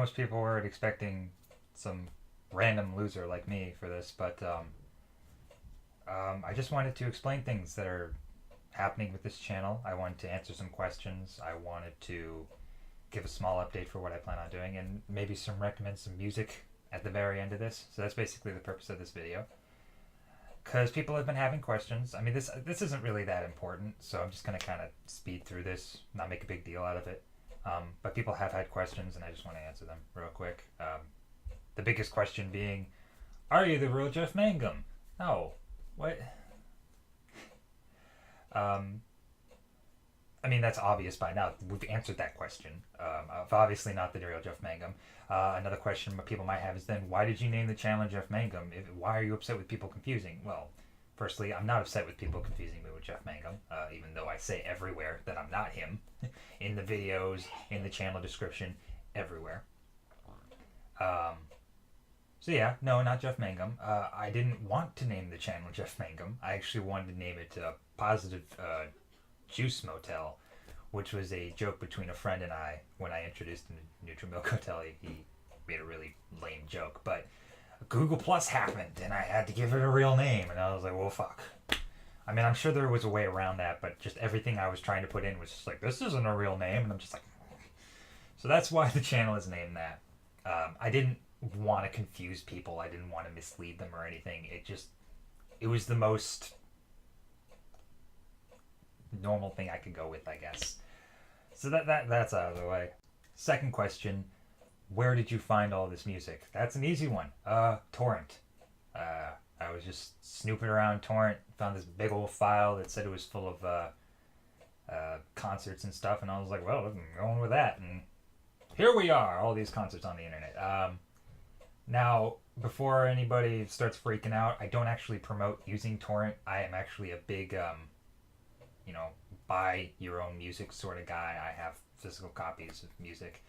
most people weren't expecting some random loser like me for this, but I just wanted to explain things that are happening with this channel. I wanted to answer some questions. I wanted to give a small update for what I plan on doing, and maybe recommend some music at the very end of this. So that's basically the purpose of this video. Because people have been having questions. I mean, this isn't really that important, so I'm just gonna kind of speed through this, not make a big deal out of it. But people have had questions, and I just want to answer them real quick. The biggest question being, are you the real Jeff Mangum? No. What? Um, I mean, that's obvious by now. We've answered that question. Of obviously not the real Jeff Mangum. Another question people might have is then, why did you name the channel Jeff Mangum? Why are you upset with people confusing? Well, firstly, I'm not upset with people confusing me with Jeff Mangum, even though I say everywhere that I'm not him. In the videos, in the channel description, everywhere. So yeah, no, not Jeff Mangum. I didn't want to name the channel Jeff Mangum. I actually wanted to name it Positive Juice Motel, which was a joke between a friend and I when I introduced him to Nutrimilk Hotel. He made a really lame joke, but Google Plus happened and I had to give it a real name, and I was like, well, fuck. I mean, I'm sure there was a way around that, but just everything I was trying to put in was just like, this isn't a real name, and I'm just like, so that's why the channel is named that. I didn't want to confuse people. I didn't want to mislead them or anything. It was the most normal thing I could go with, I guess. So that's out of the way. Second question, where did you find all this music? That's an easy one. Torrent. I was just snooping around Torrent, found this big old file that said it was full of concerts and stuff, and I was like, well, I'm going with that, and here we are, all these concerts on the internet. Now, before anybody starts freaking out, I don't actually promote using Torrent. I am actually a big, buy your own music sort of guy. I have physical copies of music.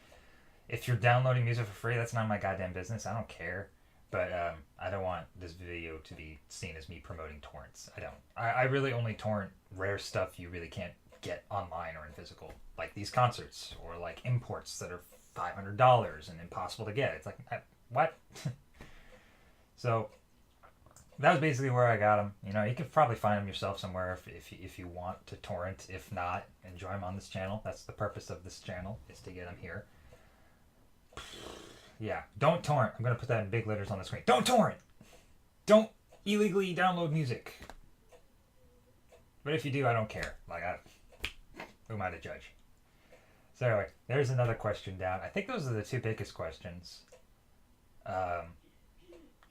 If you're downloading music for free, that's not my goddamn business. I don't care. But I don't want this video to be seen as me promoting torrents. I don't. I really only torrent rare stuff you really can't get online or in physical. Like these concerts, or like imports that are $500 and impossible to get. It's like, what? So that was basically where I got them. You can probably find them yourself somewhere if you want to torrent. If not, enjoy them on this channel. That's the purpose of this channel, is to get them here. Yeah, don't torrent. I'm going to put that in big letters on the screen. Don't torrent! Don't illegally download music. But if you do, I don't care. Who am I to judge? So anyway, there's another question down. I think those are the two biggest questions.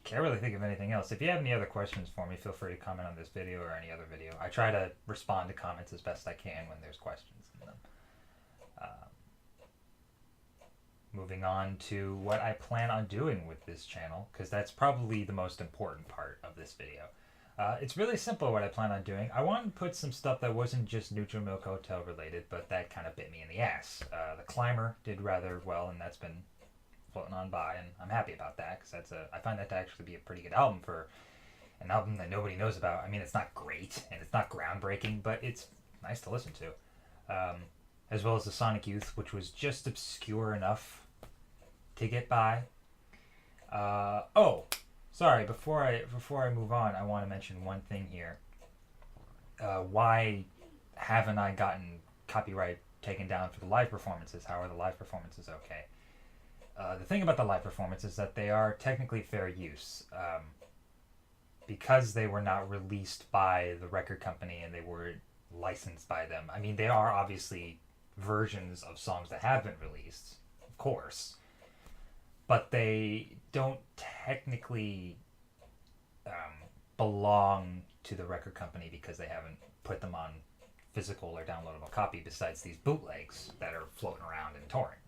Can't really think of anything else. If you have any other questions for me, feel free to comment on this video or any other video. I try to respond to comments as best I can when there's questions in them. Moving on to what I plan on doing with this channel, because that's probably the most important part of this video. It's really simple what I plan on doing. I wanted to put some stuff that wasn't just Nutrimilk Hotel related, but that kind of bit me in the ass. The Climber did rather well, and that's been floating on by, and I'm happy about that, because I find that to actually be a pretty good album for an album that nobody knows about. I mean, it's not great, and it's not groundbreaking, but it's nice to listen to. As well as the Sonic Youth, which was just obscure enough to get by. Sorry, before I move on, I want to mention one thing here. Why haven't I gotten copyright taken down for the live performances? How are the live performances okay? The thing about the live performances is that they are technically fair use. Because they were not released by the record company and they were licensed by them. I mean, they are obviously versions of songs that have been released, of course. But they don't technically belong to the record company because they haven't put them on physical or downloadable copy, besides these bootlegs that are floating around in torrent,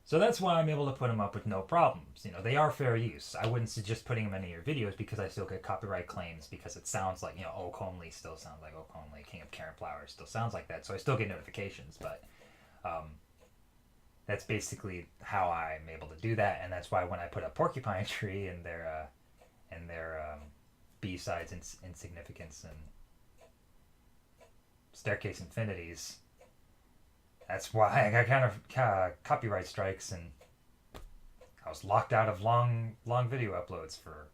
So that's why I'm able to put them up with no problems. They are fair use. I wouldn't suggest putting them in any of your videos because I still get copyright claims, because it sounds like, Oak Homely still sounds like Oak Homely, King of Karen Flowers still sounds like that, so I still get notifications, but that's basically how I'm able to do that, and that's why when I put a Porcupine Tree in their B-sides, Insignificance and Staircase Infinities, that's why I got kind of copyright strikes, and I was locked out of long video uploads for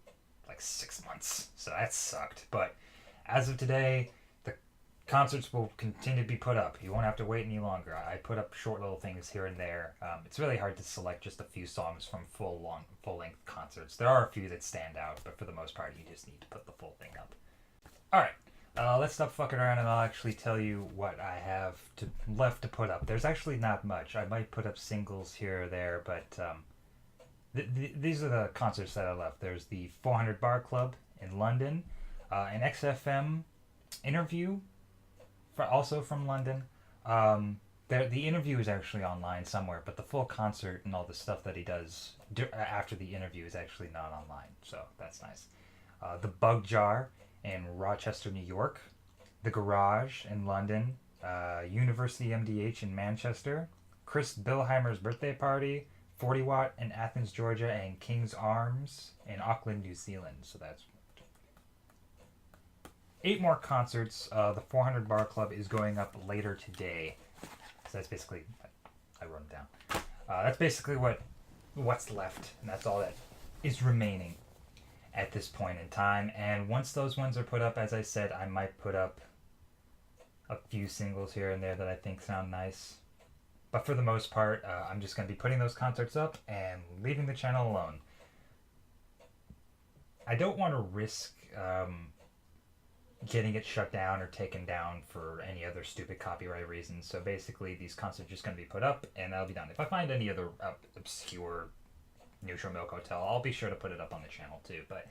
like 6 months, so that sucked. But as of today, the concerts will continue to be put up. You won't have to wait any longer. I put up short little things here and there. It's really hard to select just a few songs from full length concerts. There are a few that stand out, but for the most part, you just need to put the full thing up. All right. Let's stop fucking around and I'll actually tell you what I have left to put up. There's actually not much. I might put up singles here or there, but these are the concerts that I left. There's the 400 Bar Club in London, an XFM interview, also from London. The interview is actually online somewhere, but the full concert and all the stuff that he does after the interview is actually not online, so that's nice. The Bug Jar in Rochester, New York, The Garage in London, University MDH in Manchester, Chris Billheimer's birthday party, 40 Watt in Athens, Georgia, and King's Arms in Auckland, New Zealand. So that's 8 more concerts. The 400 Bar Club is going up later today. So that's basically, I wrote them down. That's basically what's left, and that's all that is remaining at this point in time. And once those ones are put up, as I said, I might put up a few singles here and there that I think sound nice. But for the most part, I'm just going to be putting those concerts up and leaving the channel alone. I don't want to risk getting it shut down or taken down for any other stupid copyright reasons. So basically, these concerts are just going to be put up and that'll be done. If I find any other obscure Neutral Milk Hotel, I'll be sure to put it up on the channel too. But,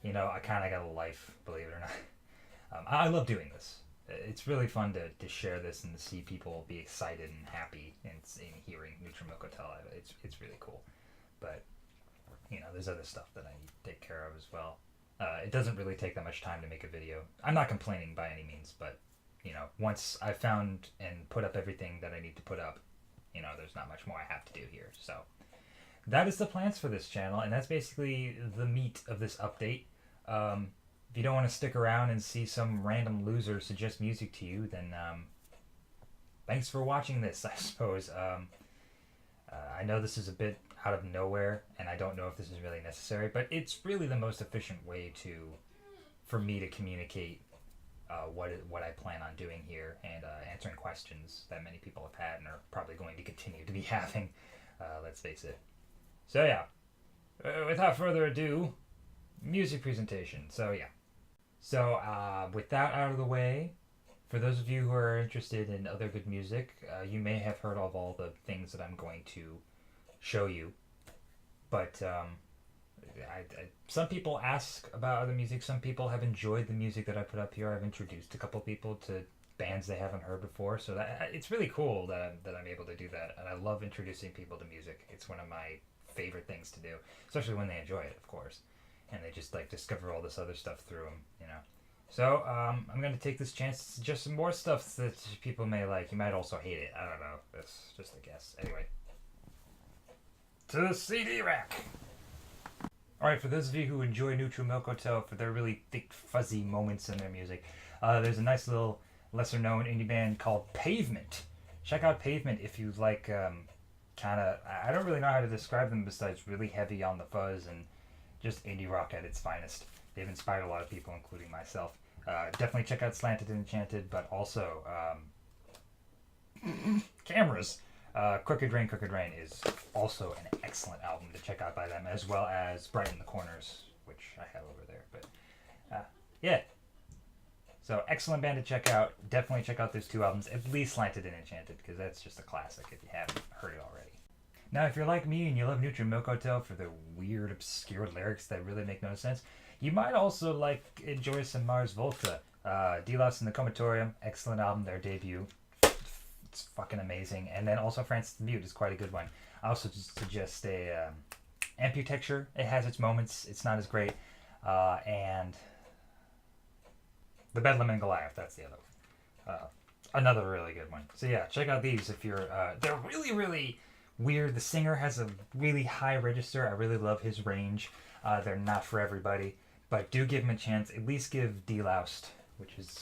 you know, I kind of got a life, believe it or not. I love doing this. It's really fun to share this and to see people be excited and happy in hearing Neutral Milk Hotel. It's really cool. But, you know, there's other stuff that I need to take care of as well. It doesn't really take that much time to make a video. I'm not complaining by any means, but, you know, once I found and put up everything that I need to put up, you know, there's not much more I have to do here. So that is the plans for this channel, and that's basically the meat of this update. If you don't want to stick around and see some random loser suggest music to you, then thanks for watching this, I suppose. I know this is a bit out of nowhere, and I don't know if this is really necessary, but it's really the most efficient way for me to communicate what I plan on doing here and answering questions that many people have had and are probably going to continue to be having. Let's face it. So yeah, without further ado, music presentation. So yeah. So with that out of the way, for those of you who are interested in other good music, you may have heard of all the things that I'm going to show you. But some people ask about other music. Some people have enjoyed the music that I put up here. I've introduced a couple people to bands they haven't heard before. So it's really cool that I'm able to do that. And I love introducing people to music. It's one of my favorite things to do, especially when they enjoy it, of course, and they just like discover all this other stuff through them, you know. So I'm gonna take this chance to suggest some more stuff that people may like. You might also hate it. I don't know. That's just a guess. Anyway, to the CD rack. All right, for those of you who enjoy Neutral Milk Hotel for their really thick, fuzzy moments in their music, there's a nice little lesser-known indie band called Pavement. Check out Pavement if you like. I don't really know how to describe them besides really heavy on the fuzz and just indie rock at its finest. They've inspired a lot of people, including myself. Definitely check out Slanted and Enchanted, but also Cameras. Crooked Rain is also an excellent album to check out by them, as well as Brighten the Corners, which I have over there. But yeah. So excellent band to check out. Definitely check out those 2 albums, at least Slanted and Enchanted, because that's just a classic if you haven't heard it already. Now, if you're like me and you love Neutral Milk Hotel for the weird, obscure lyrics that really make no sense, you might also enjoy some Mars Volta. D-Loss in the Comatorium, excellent album, their debut. It's fucking amazing. And then also Francis the Mute is quite a good one. I also just suggest Amputecture. It has its moments. It's not as great. And The Bedlam and Goliath, that's the other one. Another really good one. So yeah, check out these if you're... they're really, really weird. The singer has a really high register. I really love his range. They're not for everybody, but do give him a chance. At least give D-Loused, which is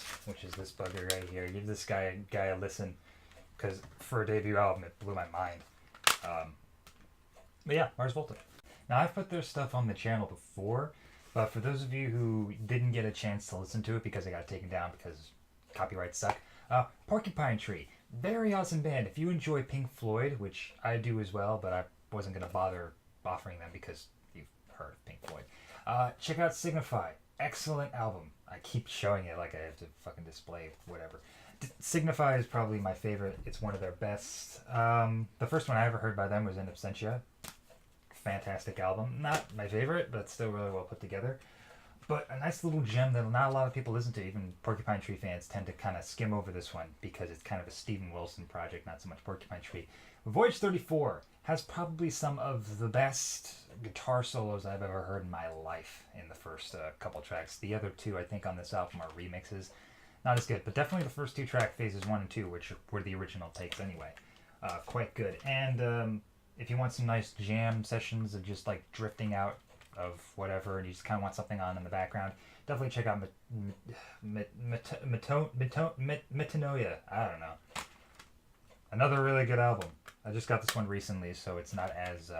this bugger right here. Give this guy a listen, because for a debut album, it blew my mind. But yeah, Mars Volta. Now, I've put their stuff on the channel before, but for those of you who didn't get a chance to listen to it because it got taken down because copyrights suck, Porcupine Tree, very awesome band. If you enjoy Pink Floyd, which I do as well, but I wasn't going to bother offering them because you've heard of Pink Floyd, check out Signify. Excellent album. I keep showing it like I have to fucking display whatever. Signify is probably my favorite. It's one of their best. The first one I ever heard by them was In Absentia. Fantastic album. Not my favorite, but still really well put together. But a nice little gem that not a lot of people listen to. Even Porcupine Tree fans tend to kind of skim over this one because it's kind of a Steven Wilson project, not so much Porcupine Tree. Voyage 34 has probably some of the best guitar solos I've ever heard in my life in the first couple tracks. The other two, I think, on this album are remixes. Not as good, but definitely the first two track, phases 1 and 2, which were the original takes anyway. Quite good. And if you want some nice jam sessions of just like drifting out of whatever and you just kind of want something on in the background, definitely check out Metanoia. I don't know. Another really good album. I just got this one recently, so it's not as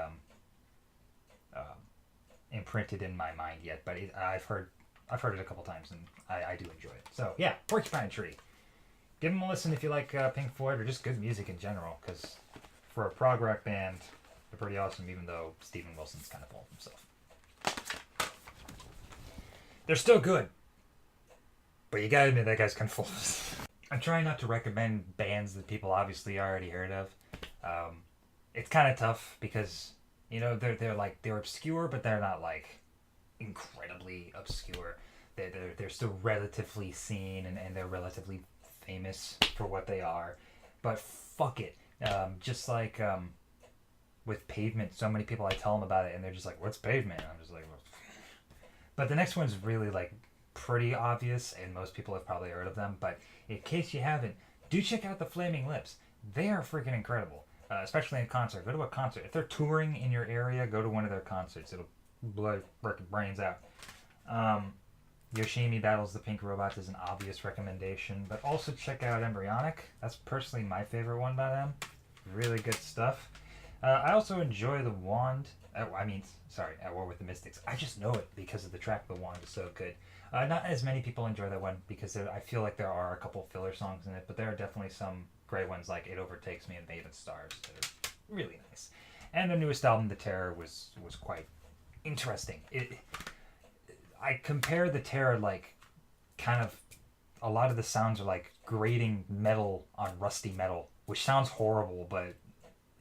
imprinted in my mind yet, but I've heard it a couple times and I do enjoy it. So yeah, Porcupine Tree. Give them a listen if you like Pink Floyd or just good music in general, because for a prog rock band, they're pretty awesome, even though Steven Wilson's kind of full of himself. They're still good, but you gotta admit that guy's kind of full. I'm trying not to recommend bands that people obviously already heard of. It's kind of tough because they're obscure, but they're not like incredibly obscure. They're still relatively seen and they're relatively famous for what they are. But fuck it. Just like with Pavement, so many people I tell them about it and they're just like, "What's Pavement?" And I'm just like, well. But the next one's really like pretty obvious and most people have probably heard of them. But in case you haven't, do check out the Flaming Lips. They are freaking incredible. Especially in concert. Go to a concert. If they're touring in your area, go to one of their concerts. It'll blow your brains out. Yoshimi Battles the Pink Robots is an obvious recommendation, but also check out Embryonic. That's personally my favorite one by them. Really good stuff. I also enjoy The Wand. At War with the Mystics. I just know it because of the track The Wand is so good. Not as many people enjoy that one because I feel like there are a couple filler songs in it, but there are definitely some great ones like It Overtakes Me and Maiden Stars that are really nice. And their newest album, The Terror, was quite interesting. I compare The Terror like kind of a lot of the sounds are like grating metal on rusty metal, which sounds horrible, but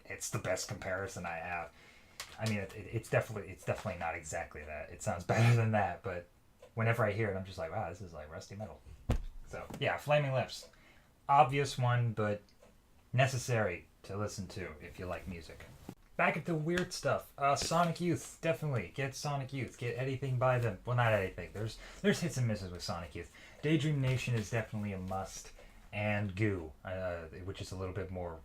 it's the best comparison I have. I mean, it's definitely not exactly that. It sounds better than that, but whenever I hear it, I'm just like, wow, this is like rusty metal. So yeah, Flaming Lips, obvious one, but necessary to listen to if you like music. Back at the weird stuff. Sonic Youth, definitely get Sonic Youth. Get anything by them. Well, not anything. There's hits and misses with Sonic Youth. Daydream Nation is definitely a must, and Goo, which is a little bit more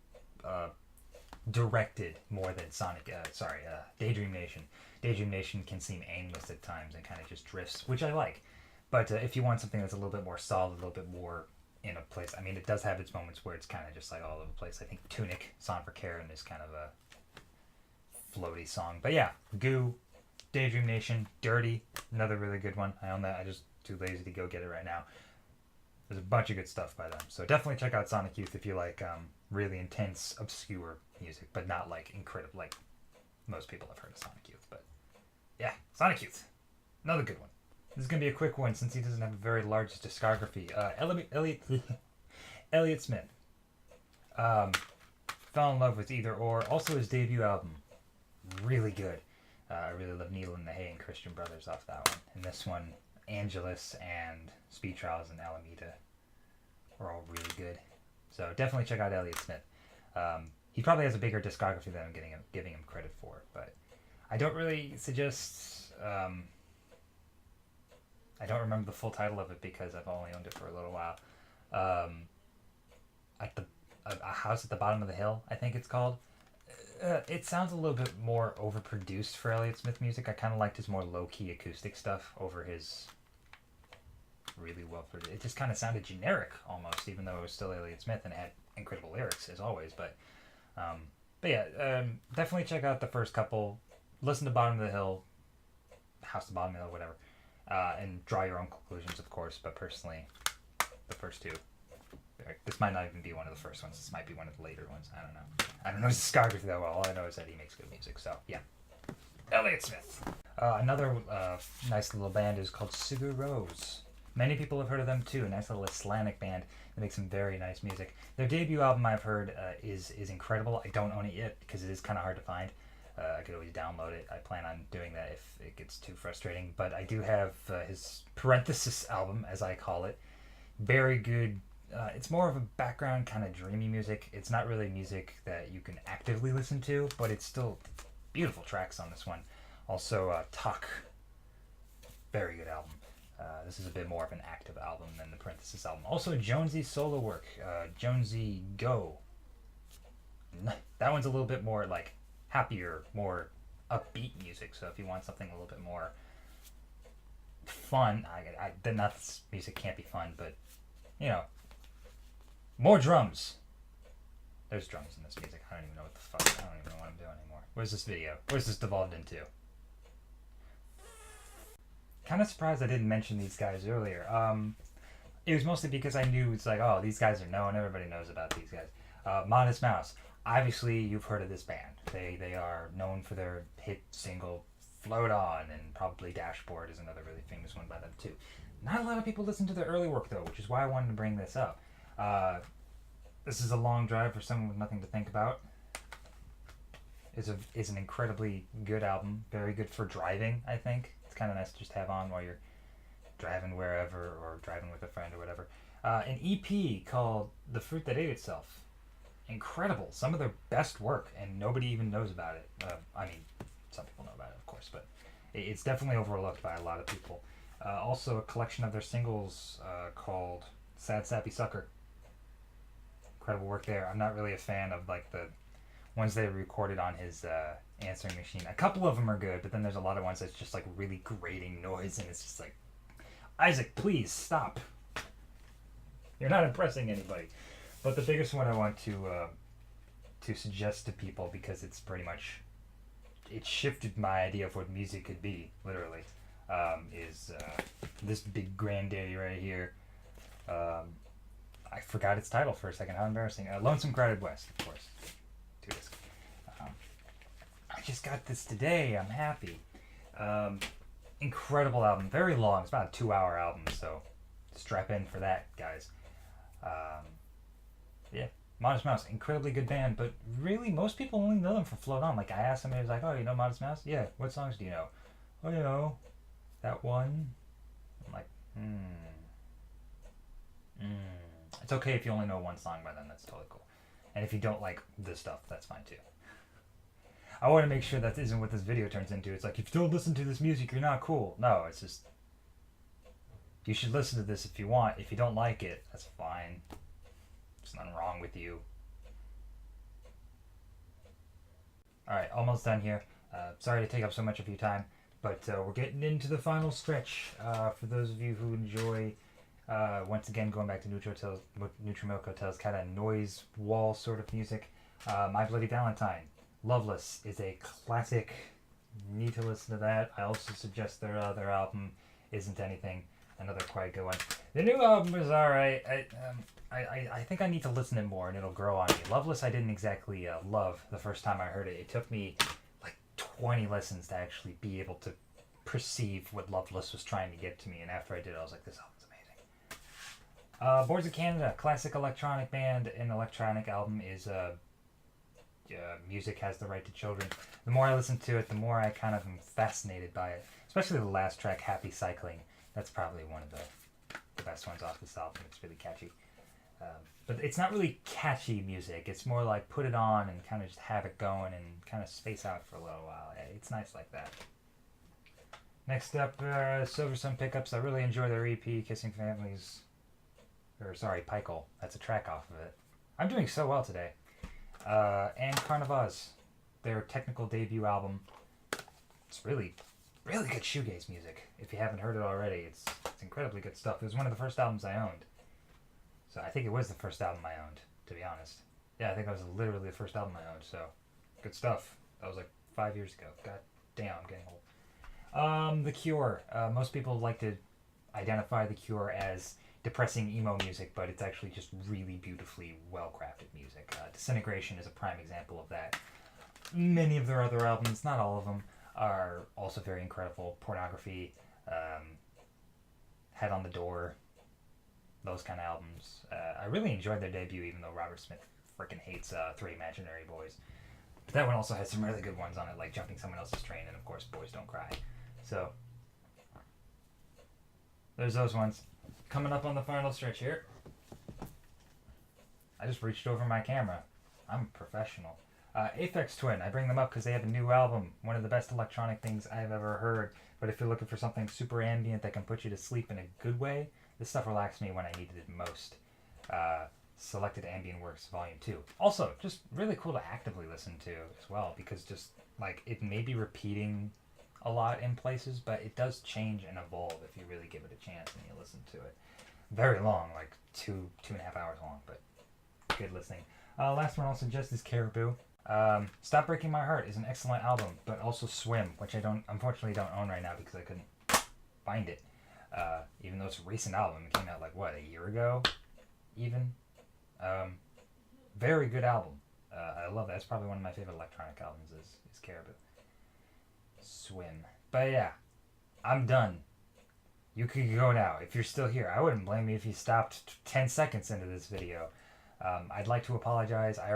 directed more than Daydream Nation. Daydream Nation can seem aimless at times and kind of just drifts, which I like. But if you want something that's a little bit more solid, a little bit more in a place, I mean, it does have its moments where it's kind of just like all over the place. I think Tunic, Song for Karen is kind of a floaty song. But yeah, Goo, Daydream Nation, Dirty, another really good one. I own that. I just too lazy to go get it right now. There's a bunch of good stuff by them. So definitely check out Sonic Youth if you like really intense, obscure music, but not like incredible. Like most people have heard of Sonic Youth, but yeah, Sonic Youth, another good one. This is gonna be a quick one since he doesn't have a very large discography. Elliott Smith. Fell in love with Either Or. Also his debut album, really good. I really love Needle in the Hay and Christian Brothers off that one. And this one, Angelus and Speed Trials and Alameda are all really good. So definitely check out Elliott Smith. He probably has a bigger discography than I'm giving him credit for, but I don't really suggest. I don't remember the full title of it because I've only owned it for a little while. A House at the Bottom of the Hill, I think it's called. It sounds a little bit more overproduced for Elliott Smith music. I kind of liked his more low-key acoustic stuff over his really well-produced. It just kind of sounded generic almost, even though it was still Elliott Smith and it had incredible lyrics as always. But yeah, definitely check out the first couple listen to Bottom of the Hill, House to Bottom of the Hill, whatever, and draw your own conclusions, of course. But personally, the first two. This might not even be one of the first ones. This might be one of the later ones. I don't know. I don't know his discography that well. All I know is that he makes good music. So yeah, Elliott Smith. Another nice little band is called Sigur Rós. Many people have heard of them too. A nice little Icelandic band that makes some very nice music. Their debut album I've heard is incredible. I don't own it yet because it is kind of hard to find. I could always download it. I plan on doing that if it gets too frustrating. But I do have his Parenthesis album, as I call it. Very good. It's more of a background kind of dreamy music. It's not really music that you can actively listen to, but it's still beautiful tracks on this one. Also, Tuck. Very good album. This is a bit more of an active album than the Parenthesis album. Also, Jonesy's solo work. Jonesy Go. That one's a little bit more like happier, more upbeat music. So if you want something a little bit more fun, then that's music can't be fun, but you know, more drums. There's drums in this music. I don't even know what the fuck. I don't even know what I'm doing anymore. Where's this video? Where's this devolved into? Kind of surprised I didn't mention these guys earlier. It was mostly because I knew it's like, oh, these guys are known. Everybody knows about these guys. Modest Mouse. Obviously, you've heard of this band. They are known for their hit single Float On, and probably Dashboard is another really famous one by them too. Not a lot of people listen to their early work though, which is why I wanted to bring this up. This is a long drive for someone with nothing to think about. Is an incredibly good album. Very good for driving, I think. It's kind of nice to just have on while you're driving wherever or driving with a friend or whatever. An EP called The Fruit That Ate Itself. Incredible. Some of their best work, and nobody even knows about it. I mean, some people know about it, of course, but it's definitely overlooked by a lot of people. Also, a collection of their singles called Sad Sappy Sucker. Incredible work there. I'm not really a fan of like the ones they recorded on his answering machine. A couple of them are good, but then there's a lot of ones that's just like really grating noise, and it's just like, Isaac, please stop. You're not impressing anybody. But the biggest one I want to suggest to people, because it's pretty much, it shifted my idea of what music could be, literally, is this big granddaddy right here. I forgot its title for a second. How embarrassing. Lonesome Crowded West, of course. 2 disc. I just got this today. I'm happy. Incredible album. Very long. It's about a 2-hour album, so strap in for that, guys. Yeah. Modest Mouse, incredibly good band, but really most people only know them for Float On. Like I asked somebody, who's like, oh, you know Modest Mouse? Yeah. What songs do you know? Oh, you know, that one. I'm like, It's okay if you only know one song by them. That's totally cool. And if you don't like this stuff, that's fine too. I want to make sure that isn't what this video turns into. It's like, if you don't listen to this music, you're not cool. No, it's just, you should listen to this if you want. If you don't like it, that's fine. There's nothing wrong with you. Alright, almost done here. Sorry to take up so much of your time, but we're getting into the final stretch. For those of you who enjoy, once again, going back to Nutrimilk Hotel's kind of noise wall sort of music, My Bloody Valentine. Loveless is a classic. Need to listen to that. I also suggest their other album, Isn't Anything, another quite good one. The new album is alright. I think I need to listen to it more and it'll grow on me. Loveless I didn't exactly love the first time I heard it. It took me like 20 listens to actually be able to perceive what Loveless was trying to get to me, and after I did, I was like, this album's amazing. Boards of Canada, classic electronic band. An electronic album is Music Has the Right to Children. The more I listen to it, the more I kind of am fascinated by it. Especially the last track, Happy Cycling. That's probably one of the best ones off this album. It's really catchy. But it's not really catchy music. It's more like put it on and kind of just have it going and kind of space out for a little while. It's nice like that. Next up, Silver Sun Pickups. I really enjoy their EP, Kissing Families. Or, sorry, Pikel. That's a track off of it. I'm doing so well today. And Carnivaz, their technical debut album. It's really, really good shoegaze music. If you haven't heard it already, it's incredibly good stuff. It was one of the first albums I owned. So I think it was the first album I owned, to be honest. Yeah, I think that was literally the first album I owned, so good stuff. That was like 5 years ago. God Damn, I'm getting old. The Cure. Most people like to identify The Cure as depressing emo music, but it's actually just really beautifully well-crafted music. Disintegration is a prime example of that. Many of their other albums, not all of them, are also very incredible. Pornography, Head on the Door, those kind of albums. I really enjoyed their debut, even though Robert Smith freaking hates Three Imaginary Boys. But that one also has some really good ones on it, like Jumping Someone Else's Train and, of course, Boys Don't Cry. So, there's those ones. Coming up on the final stretch here. I just reached over my camera. I'm a professional. Aphex Twin. I bring them up because they have a new album. One of the best electronic things I've ever heard. But if you're looking for something super ambient that can put you to sleep in a good way, this stuff relaxed me when I needed it most. Selected Ambient Works Volume 2. Also, just really cool to actively listen to as well, because just, like, it may be repeating a lot in places, but it does change and evolve if you really give it a chance and you listen to it. Very long, like 2.5 hours long, but good listening. Last one I'll suggest is Caribou. Stop Breaking My Heart is an excellent album, but also Swim, which I unfortunately don't own right now because I couldn't find it. Even though it's a recent album, it came out like what, a year ago, even. Very good album. I love that. It's probably one of my favorite electronic albums is Caribou. Swim. But yeah, I'm done. You could go now if you're still here. I wouldn't blame you if you stopped 10 seconds into this video. I'd like to apologize. I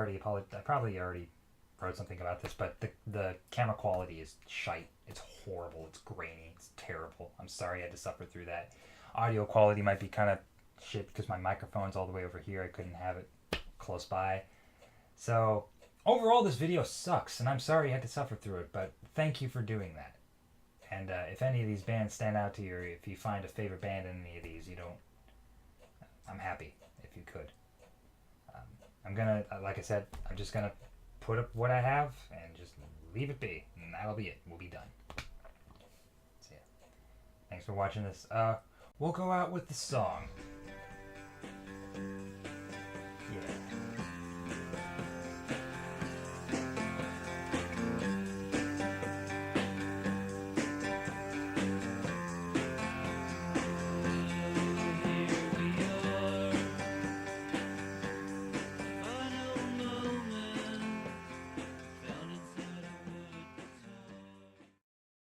probably already wrote something about this, but the camera quality is shite. It's horrible. It's grainy. It's terrible. I'm sorry I had to suffer through that. Audio quality might be kind of shit because my microphone's all the way over here. I couldn't have it close by. So overall, this video sucks, and I'm sorry you had to suffer through it, but thank you for doing that. And if any of these bands stand out to you, or if you find a favorite band in any of these, I'm happy if you could. I'm gonna, like I said, I'm just gonna put up what I have and just leave it be, and that'll be it. We'll be done. So yeah, thanks for watching this. We'll go out with the song